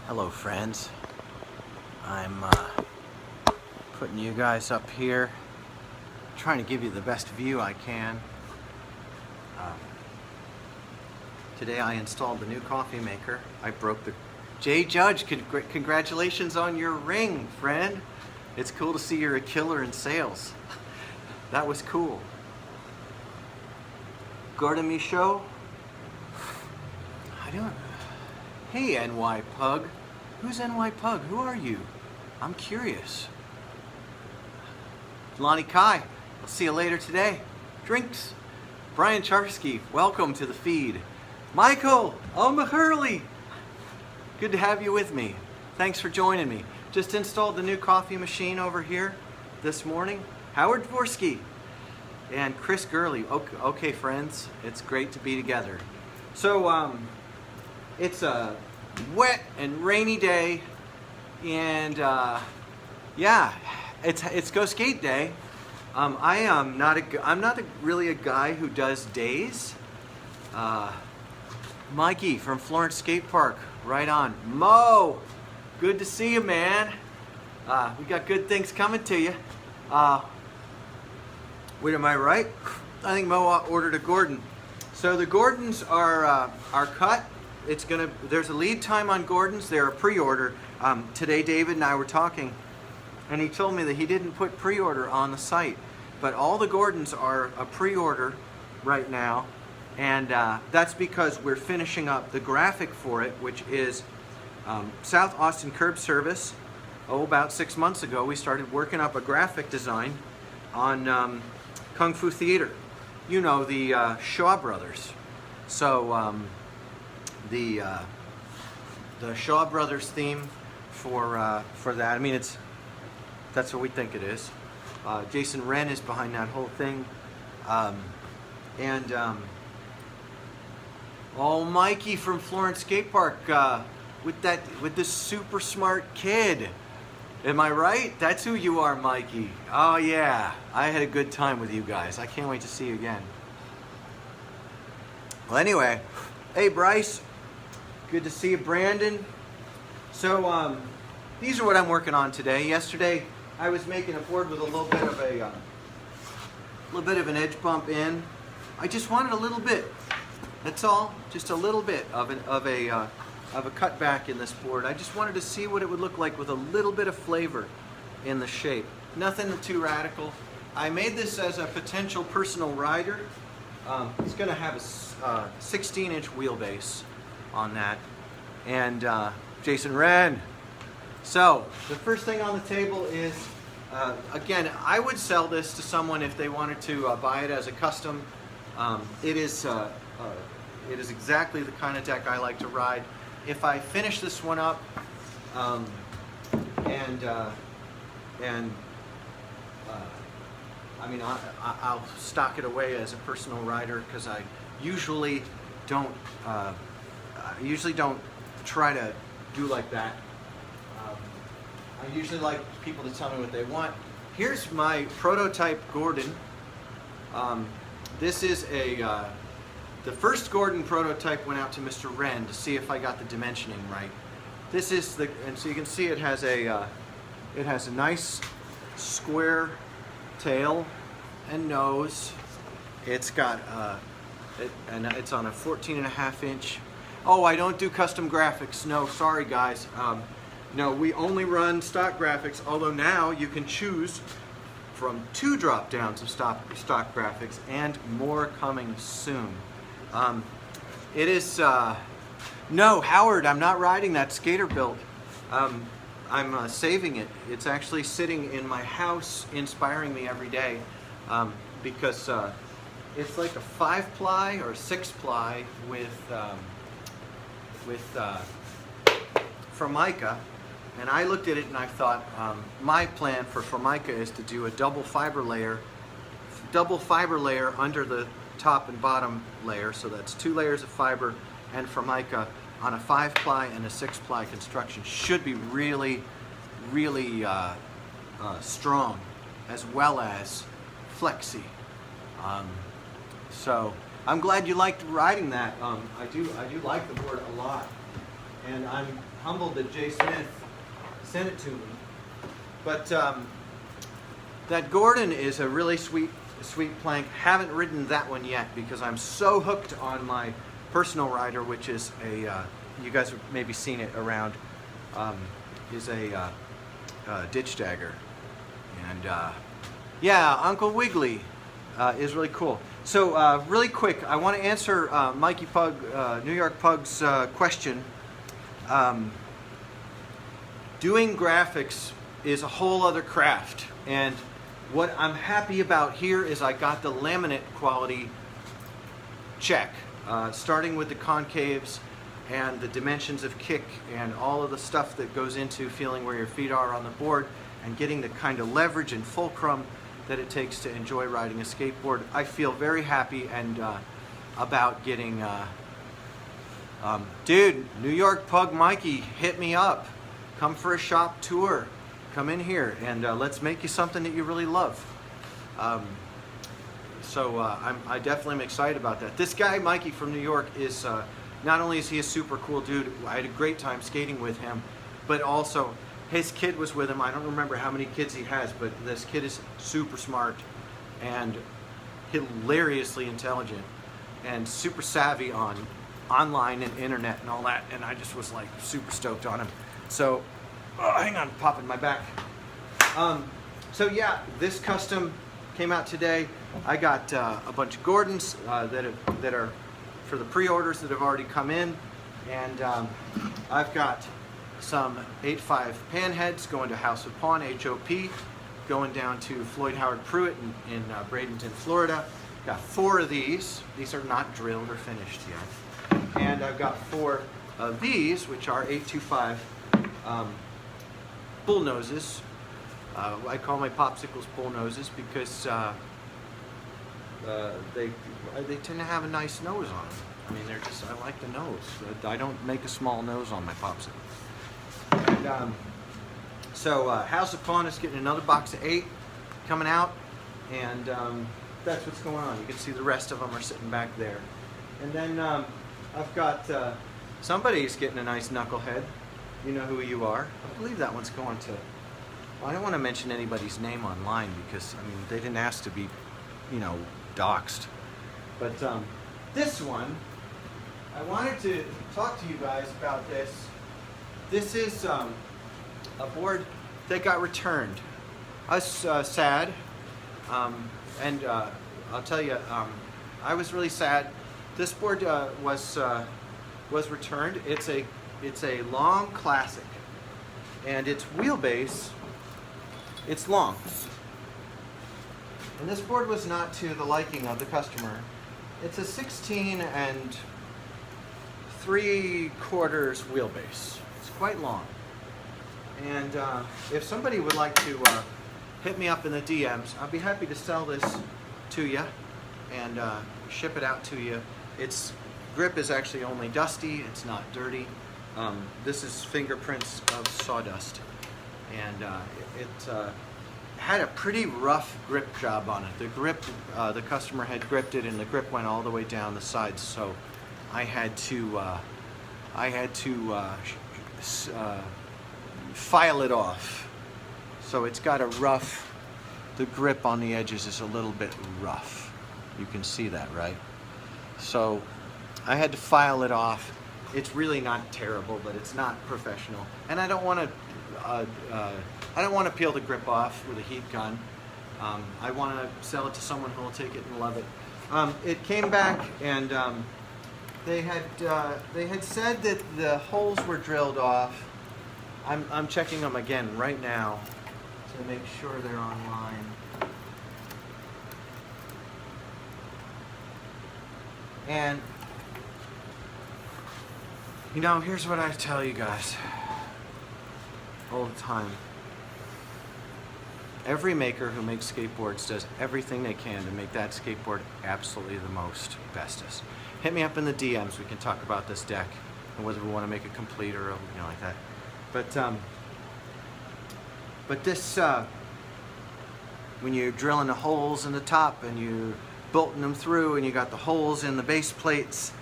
Hello friends, I'm putting you guys up here, trying to give you the best view I can. Today I installed the new coffee maker. I broke the... Jay Judge, congratulations on your ring, friend. It's cool to see you're a killer in sales. That was cool. Gordon Michaud? I don't... Hey NY Pug. Who's NY Pug? Who are you? I'm curious. Lonnie Kai, I'll see you later today. Drinks. Brian Charsky, welcome to the feed. Michael O'Mahurley, good to have you with me. Thanks for joining me. Just installed the new coffee machine over here this morning. Howard Dvorsky and Chris Gurley. Okay friends, it's great to be together. So it's a wet and rainy day, and yeah, it's Go Skate Day. I'm not really a guy who does days. Mikey from Florence Skate Park, right on. Mo, good to see you, man. We got good things coming to you. Wait, am I right? I think Mo ordered a Gordon. So the Gordons are cut. There's a lead time on Gordons. They're a pre-order. Today David and I were talking, and he told me that he didn't put pre-order on the site, but all the Gordons are a pre-order right now, and that's because we're finishing up the graphic for it, which is South Austin Curb Service. About 6 months ago, we started working up a graphic design on Kung Fu Theater. You know, the Shaw Brothers. So the Shaw Brothers theme for that. I mean, that's what we think it is. Jason Wren is behind that whole thing, oh, Mikey from Florence Skate Park with this super smart kid. Am I right? That's who you are, Mikey. Oh yeah, I had a good time with you guys. I can't wait to see you again. Well, anyway, hey Bryce, good to see you, Brandon. So these are what I'm working on today. Yesterday I was making a board with a little bit of an edge bump in. I just wanted a little bit. That's all. Just a little bit of a cutback in this board. I just wanted to see what it would look like with a little bit of flavor in the shape. Nothing too radical. I made this as a potential personal rider. It's going to have a 16-inch wheelbase on that. And Jason Wren. So the first thing on the table is, again, I would sell this to someone if they wanted to buy it as a custom. It is exactly the kind of deck I like to ride. If I finish this one up I'll stock it away as a personal rider, because I usually don't try to do like that. I usually like people to tell me what they want. Here's my prototype Gordon. This is the first Gordon prototype went out to Mr. Wren to see if I got the dimensioning right. This is and so you can see it has a nice square tail and nose. It's got and it's on a 14.5 inch. Oh, I don't do custom graphics. No, sorry guys. No, we only run stock graphics. Although now you can choose from 2 drop downs of stock graphics, and more coming soon. It is no, Howard, I'm not riding that skater build. I'm saving it. It's actually sitting in my house, inspiring me every day, because it's like a 5-ply or 6-ply with Formica. And I looked at it and I thought, my plan for Formica is to do a double fiber layer under the top and bottom layer. So that's 2 layers of fiber and Formica on a 5-ply and a 6-ply construction. Should be really, really strong, as well as flexy. So I'm glad you liked riding that. I do like the board a lot. And I'm humbled that Jay Smith sent it to me. But that Gordon is a really sweet plank. Haven't ridden that one yet because I'm so hooked on my personal rider, which is a, you guys have maybe seen it around, is a ditch dagger. And yeah, Uncle Wiggly is really cool. So really quick, I want to answer Mikey Pug, New York Pug's question. Doing graphics is a whole other craft, and what I'm happy about here is I got the laminate quality check, starting with the concaves and the dimensions of kick and all of the stuff that goes into feeling where your feet are on the board and getting the kind of leverage and fulcrum that it takes to enjoy riding a skateboard. I feel very happy and about getting, dude, New York Pug Mikey, hit me up. Come for a shop tour. Come in here and let's make you something that you really love. I definitely am excited about that. This guy, Mikey from New York, is not only is he a super cool dude, I had a great time skating with him, but also his kid was with him. I don't remember how many kids he has, but this kid is super smart and hilariously intelligent and super savvy on online and internet and all that, and I just was like super stoked on him. So, hang on, popping my back. So yeah, this custom came out today. I got a bunch of Gordons that are for the pre-orders that have already come in, and I've got some 8.5 panheads going to House of Pawn, HOP, going down to Floyd Howard Pruitt in Bradenton, Florida. Got 4 of these. These are not drilled or finished yet. And I've got 4 of these, which are 825 bull noses. I call my popsicles bull noses because they tend to have a nice nose on them. I mean, they're just, I like the nose. I don't make a small nose on my popsicles. And House of Pawn is getting another box of 8 coming out, and that's what's going on. You can see the rest of them are sitting back there. And then I've got somebody's getting a nice knucklehead. You know who you are. I believe that one's going to, well, I don't want to mention anybody's name online because, I mean, they didn't ask to be, you know, doxxed. But this one, I wanted to talk to you guys about this. This is a board that got returned. I was sad, and I'll tell you, I was really sad. This board was returned. It's a long classic, and its wheelbase, it's long. And this board was not to the liking of the customer. It's a 16 3/4 wheelbase. It's quite long. And if somebody would like to hit me up in the DMs, I'd be happy to sell this to you and ship it out to you. Its grip is actually only dusty. It's not dirty. This is fingerprints of sawdust. And it had a pretty rough grip job on it. The grip, the customer had gripped it, and the grip went all the way down the sides. So I had to file it off. So it's got a rough. The grip on the edges is a little bit rough. You can see that, right? So I had to file it off. It's really not terrible, but it's not professional. And I don't want to peel the grip off with a heat gun. I want to sell it to someone who will take it and love it. It came back, and they had said that the holes were drilled off. I'm checking them again right now to make sure they're online. And you know, here's what I tell you guys all the time. Every maker who makes skateboards does everything they can to make that skateboard absolutely the most bestest. Hit me up in the DMs. We can talk about this deck and whether we want to make it complete or like that. But this, when you're drilling the holes in the top and you're bolting them through, and you got the holes in the base plates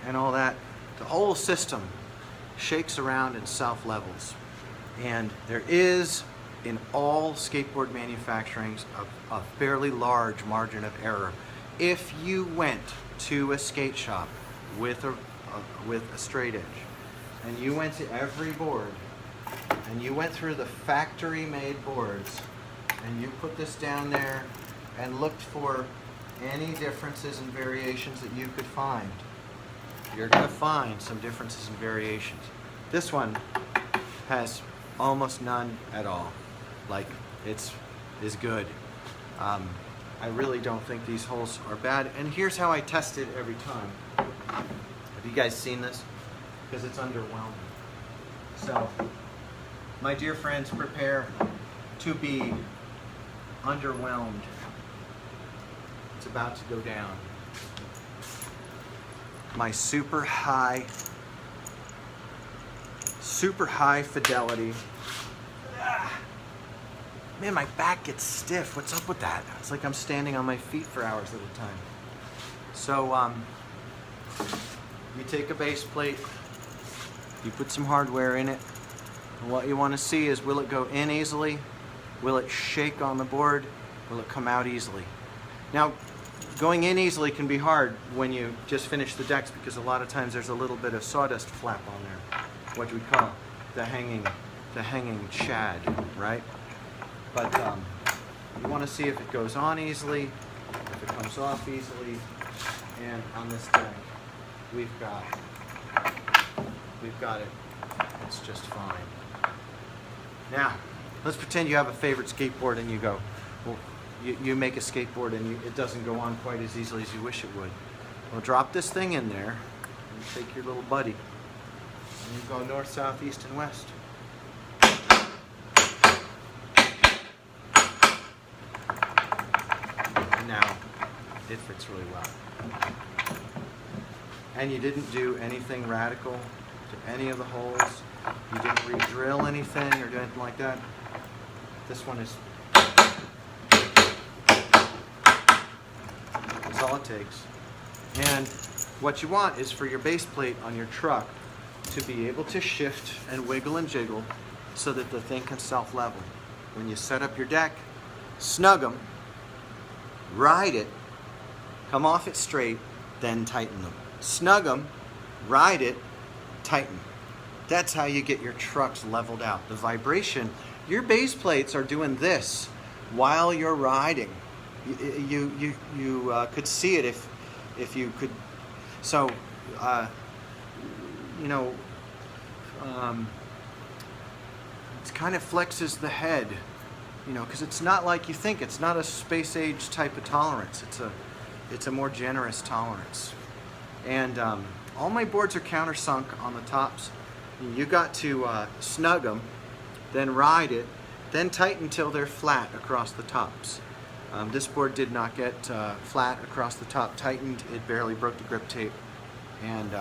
and all that, the whole system shakes around and self-levels. And there is, in all skateboard manufacturing, a fairly large margin of error. If you went to a skate shop with a straight edge, and you went to every board, and you went through the factory-made boards, and you put this down there and looked for any differences and variations that you could find, you're going to find some differences and variations. This one has almost none at all. Like, it's good. I really don't think these holes are bad. And here's how I test it every time. Have you guys seen this? Because it's underwhelming. So, my dear friends, prepare to be underwhelmed. It's about to go down. My super high fidelity. Man, my back gets stiff. What's up with that? It's like I'm standing on my feet for hours at a time. So, you take a base plate, you put some hardware in it, and what you want to see is, will it go in easily? Will it shake on the board? Will it come out easily? Now, going in easily can be hard when you just finish the decks, because a lot of times there's a little bit of sawdust flap on there, what we call the hanging shad, right? But you want to see if it goes on easily, if it comes off easily, and on this deck, we've got it. It's just fine. Now, let's pretend you have a favorite skateboard and you go, well, you make a skateboard and it doesn't go on quite as easily as you wish it would. Well, drop this thing in there and take your little buddy and you go north, south, east, and west. And now it fits really well. And you didn't do anything radical to any of the holes. You didn't re-drill anything or do anything like that. This one is, that's all it takes. And what you want is for your base plate on your truck to be able to shift and wiggle and jiggle so that the thing can self-level. When you set up your deck, snug them, ride it, come off it straight, then tighten them. Snug them, ride it, tighten. That's how you get your trucks leveled out. The vibration, your base plates are doing this while you're riding. You could see it if you could. So, it kind of flexes the head, because it's not like you think. It's not a space age type of tolerance. It's a more generous tolerance. And all my boards are countersunk on the tops. You got to snug them, then ride it, then tighten till they're flat across the tops. This board did not get flat across the top, tightened. It barely broke the grip tape. And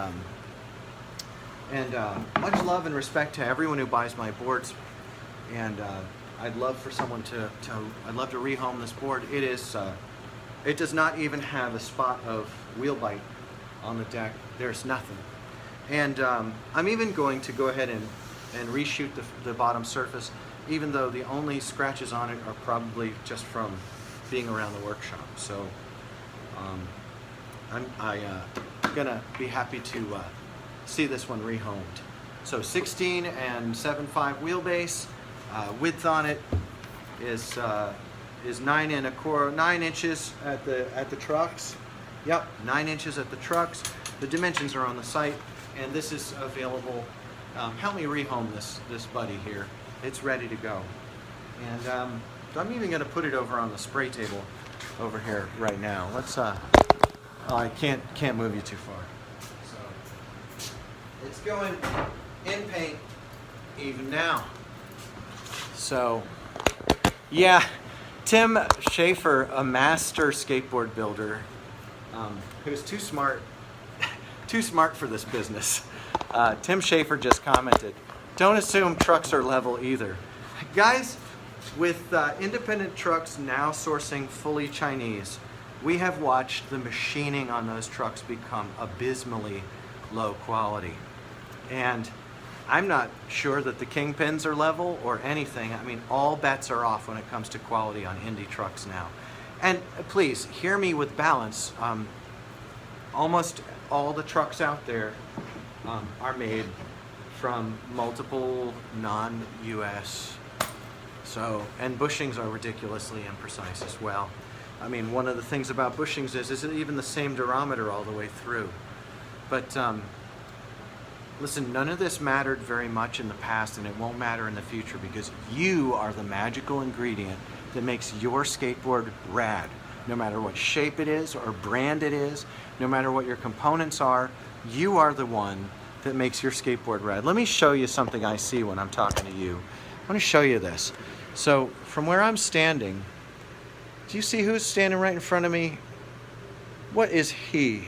much love and respect to everyone who buys my boards. And I'd love for someone I'd love to rehome this board. It does not even have a spot of wheel bite on the deck. There's nothing. And I'm even going to go ahead and reshoot the bottom surface, even though the only scratches on it are probably just from being around the workshop. So I'm gonna be happy to see this one rehomed. So 16 and 7.5 wheelbase. Width on it is 9 inches at the trucks. Yep, 9 inches at the trucks. The dimensions are on the site, and this is available. Help me rehome this buddy here. It's ready to go. And I'm even going to put it over on the spray table over here right now. Let's. I can't move you too far. So it's going in paint even now. So yeah, Tim Schaefer, a master skateboard builder, who's too smart for this business. Tim Schaefer just commented, "Don't assume trucks are level either." Guys, with independent trucks now sourcing fully Chinese, we have watched the machining on those trucks become abysmally low quality. And I'm not sure that the kingpins are level or anything. I mean, all bets are off when it comes to quality on Indy trucks now. And please, hear me with balance. Almost all the trucks out there are made from multiple non-US. So, and bushings are ridiculously imprecise as well. I mean, one of the things about bushings is it even the same durometer all the way through? But listen, none of this mattered very much in the past, and it won't matter in the future, because you are the magical ingredient that makes your skateboard rad. No matter what shape it is or brand it is, no matter what your components are, you are the one that makes your skateboard rad. Let me show you something I see when I'm talking to you. I want to show you this. So from where I'm standing, do you see who's standing right in front of me? What is he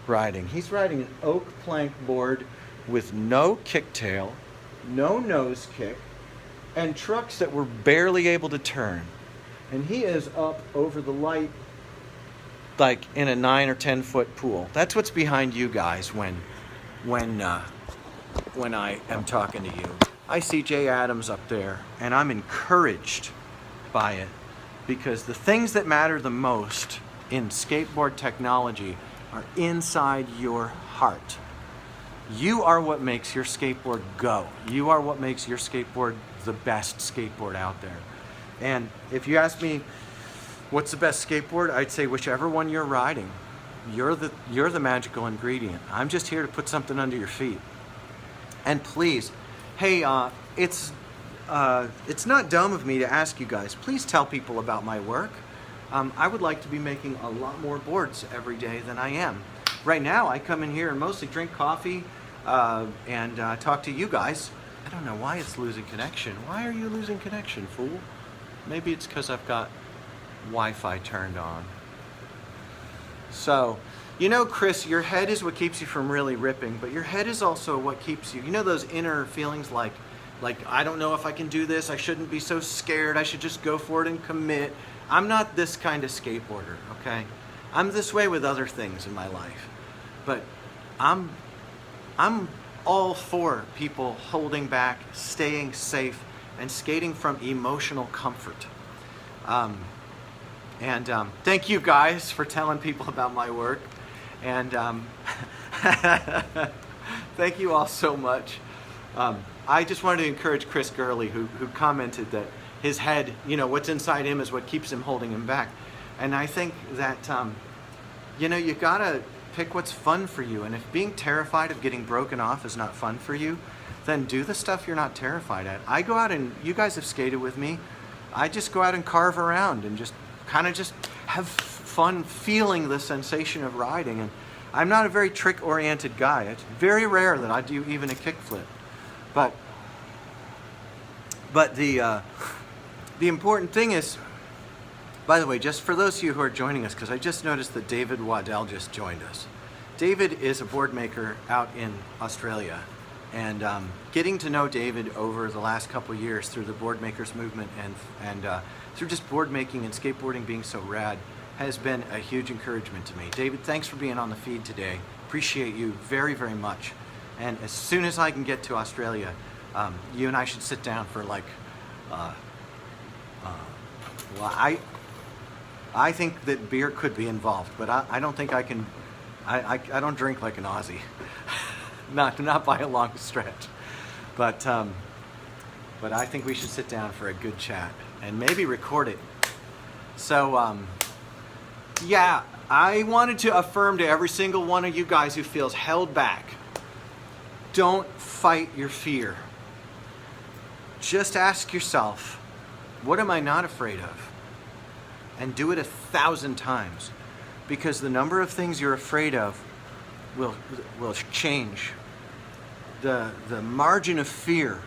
riding? He's riding an oak plank board with no kicktail, no nose kick, and trucks that were barely able to turn. And he is up over the light like in a 9 or 10 foot pool. That's what's behind you guys when I am talking to you. I see Jay Adams up there, and I'm encouraged by it, because the things that matter the most in skateboard technology are inside your heart. You are what makes your skateboard go. You are what makes your skateboard the best skateboard out there. And if you ask me what's the best skateboard, I'd say whichever one you're riding. You're the magical ingredient. I'm just here to put something under your feet. And please, hey, it's not dumb of me to ask you guys, please tell people about my work. I would like to be making a lot more boards every day than I am. Right now, I come in here and mostly drink coffee and talk to you guys. I don't know why it's losing connection. Why are you losing connection, fool? Maybe it's because I've got Wi-Fi turned on. So, you know, Chris, your head is what keeps you from really ripping, but your head is also what keeps you, you know, those inner feelings like I don't know if I can do this, I shouldn't be so scared, I should just go for it and commit. I'm not this kind of skateboarder, okay? I'm this way with other things in my life. But I'm all for people holding back, staying safe, and skating from emotional comfort. Thank you guys for telling people about my work. And thank you all so much. I just wanted to encourage Chris Gurley, who commented that his head, you know, what's inside him is what keeps him holding him back. And I think that, you know, you gotta pick what's fun for you. And if being terrified of getting broken off is not fun for you, then do the stuff you're not terrified at. I go out and, you guys have skated with me, I just go out and carve around and just kind of just have fun feeling the sensation of riding. And I'm not a very trick-oriented guy. It's very rare that I do even a kickflip. But the important thing is, by the way, just for those of you who are joining us, because I just noticed that David Waddell just joined us. David is a board maker out in Australia. And getting to know David over the last couple of years through the board makers movement and through just board making and skateboarding being so rad has been a huge encouragement to me. David, thanks for being on the feed today. Appreciate you very, very much. And as soon as I can get to Australia, you and I should sit down for like, well, I think that beer could be involved, but I don't think I can, I don't drink like an Aussie. Not by a long stretch, but I think we should sit down for a good chat and maybe record it. So yeah, I wanted to affirm to every single one of you guys who feels held back, don't fight your fear. Just ask yourself, what am I not afraid of? And do it 1,000 times, because the number of things you're afraid of will change. The margin of fear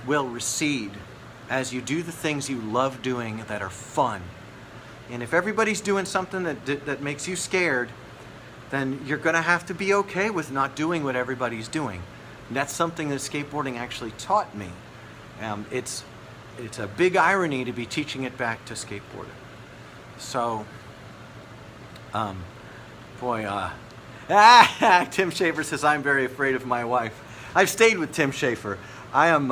will recede as you do the things you love doing that are fun. And if everybody's doing something that makes you scared, then you're going to have to be okay with not doing what everybody's doing. And that's something that skateboarding actually taught me. It's a big irony to be teaching it back to skateboarding. So, boy, Tim Shaver says, I'm very afraid of my wife. I've stayed with Tim Schafer. I am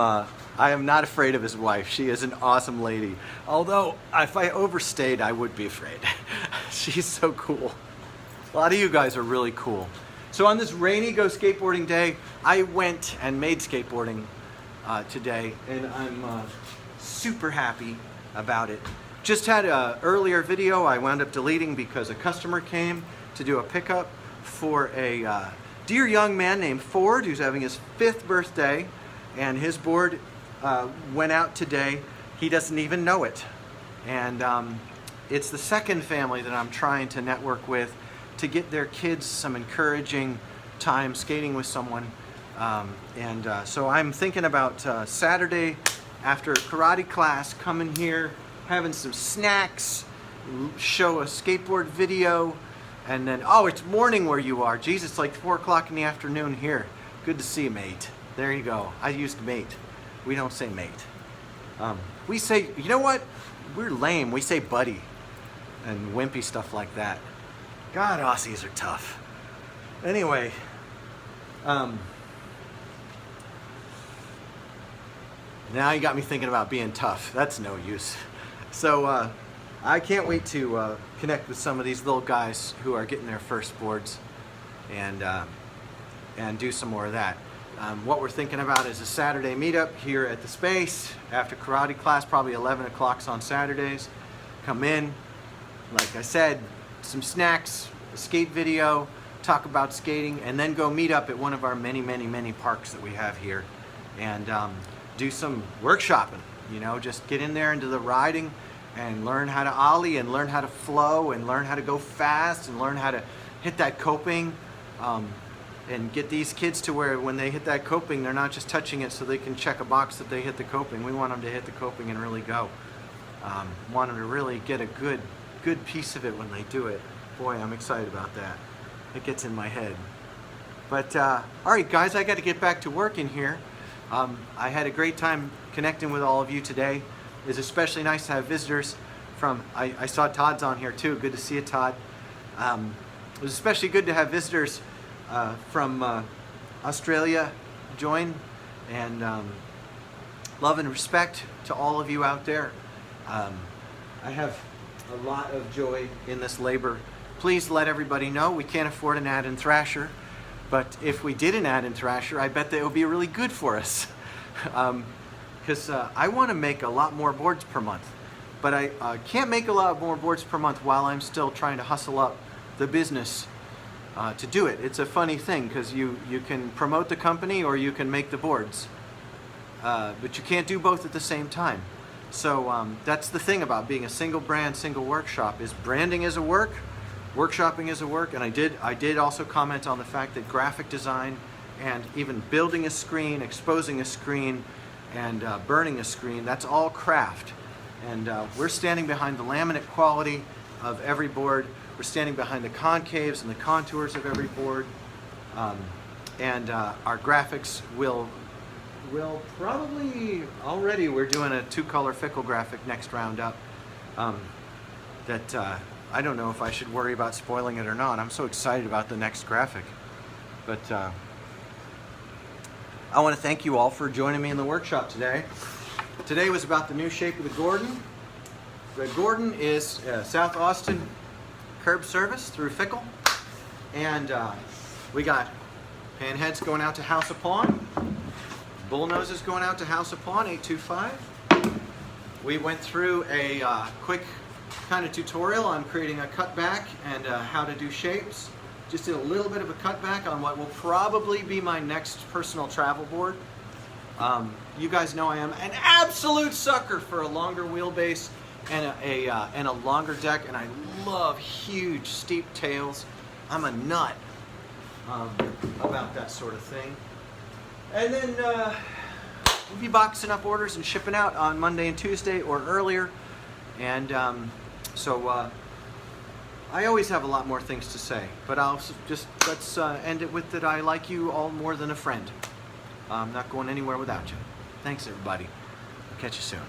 not afraid of his wife. She is an awesome lady. Although, if I overstayed, I would be afraid. She's so cool. A lot of you guys are really cool. So on this rainy Go Skateboarding day, I went and made skateboarding today, and I'm super happy about it. Just had an earlier video I wound up deleting because a customer came to do a pickup for a dear young man named Ford who's having his 5th birthday, and his board went out today. He doesn't even know it. And it's the second family that I'm trying to network with to get their kids some encouraging time skating with someone. So I'm thinking about Saturday after karate class, coming here, having some snacks, show a skateboard video, and then, oh, it's morning where you are. Geez, it's like 4 o'clock in the afternoon here. Good to see you, mate. There you go. I used mate. We don't say mate. We say, you know what? We're lame. We say buddy and wimpy stuff like that. God, Aussies are tough. Anyway, now you got me thinking about being tough. That's no use. So I can't wait to connect with some of these little guys who are getting their first boards and do some more of that. What we're thinking about is a Saturday meetup here at the space after karate class, probably 11 o'clock on Saturdays. Come in, like I said, some snacks, a skate video, talk about skating, and then go meet up at one of our many, many, many parks that we have here and do some workshopping. You know, just get in there into the riding and learn how to ollie and learn how to flow and learn how to go fast and learn how to hit that coping. And get these kids to where when they hit that coping, they're not just touching it so they can check a box that they hit the coping. We want them to hit the coping and really go. Want them to really get a good piece of it when they do it. Boy, I'm excited about that. It gets in my head. But, all right, guys, I got to get back to work in here. I had a great time connecting with all of you today. It's especially nice to have visitors from, I saw Todd's on here too. Good to see you, Todd. It was especially good to have visitors from Australia join, and love and respect to all of you out there. I have a lot of joy in this labor. Please let everybody know we can't afford an ad in Thrasher, but if we did an ad in Thrasher, I bet that it would be really good for us. Because I want to make a lot more boards per month, but I can't make a lot more boards per month while I'm still trying to hustle up the business to do it. It's a funny thing because you can promote the company or you can make the boards, but you can't do both at the same time. So that's the thing about being a single brand, single workshop, is branding is a work, workshopping is a work, and I did also comment on the fact that graphic design and even building a screen, exposing a screen, and burning a screen, that's all craft. And we're standing behind the laminate quality of every board. We're standing behind the concaves and the contours of every board, and our graphics will probably, already we're doing a 2-color fickle graphic next round up that I don't know if I should worry about spoiling it or not. I'm so excited about the next graphic. But I want to thank you all for joining me in the workshop today. Today was about the new shape of the Gordon. The Gordon is South Austin curb service through Fickle, and we got panheads going out to House of Pawn, bullnoses going out to House of Pawn 825. We went through a quick kind of tutorial on creating a cutback and how to do shapes. Just did a little bit of a cutback on what will probably be my next personal travel board. You guys know I am an absolute sucker for a longer wheelbase and a longer deck, and I love huge steep tails. I'm a nut about that sort of thing. And then we'll be boxing up orders and shipping out on Monday and Tuesday or earlier. And so I always have a lot more things to say, but let's end it with that I like you all more than a friend. I'm not going anywhere without you. Thanks, everybody. I'll catch you soon.